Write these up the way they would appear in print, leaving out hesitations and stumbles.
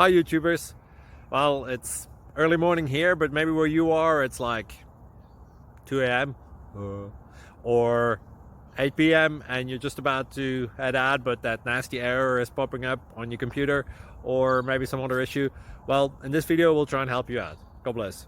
Hi YouTubers. Well, it's early morning here, but maybe where you are it's like 2 a.m. or 8 p.m. and you're just about to head out, but that nasty error is popping up on your computer, or maybe some other issue. Well, in this video we'll try and help you out. God bless.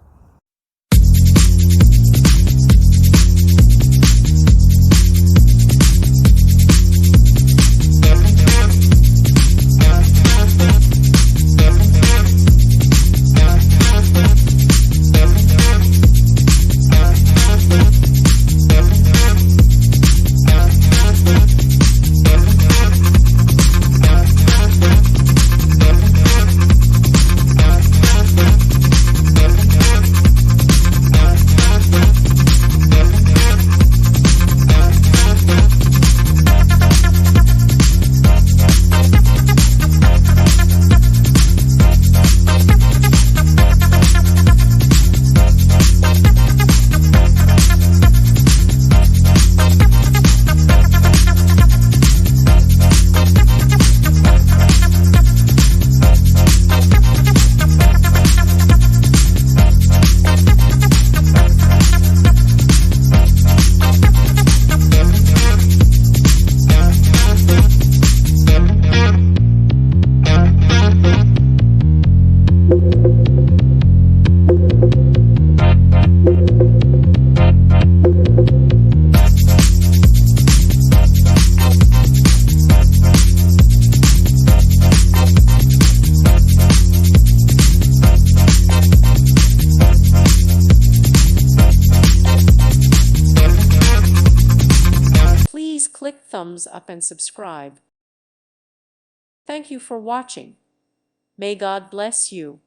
Please click thumbs up and subscribe. Thank you for watching. May God bless you.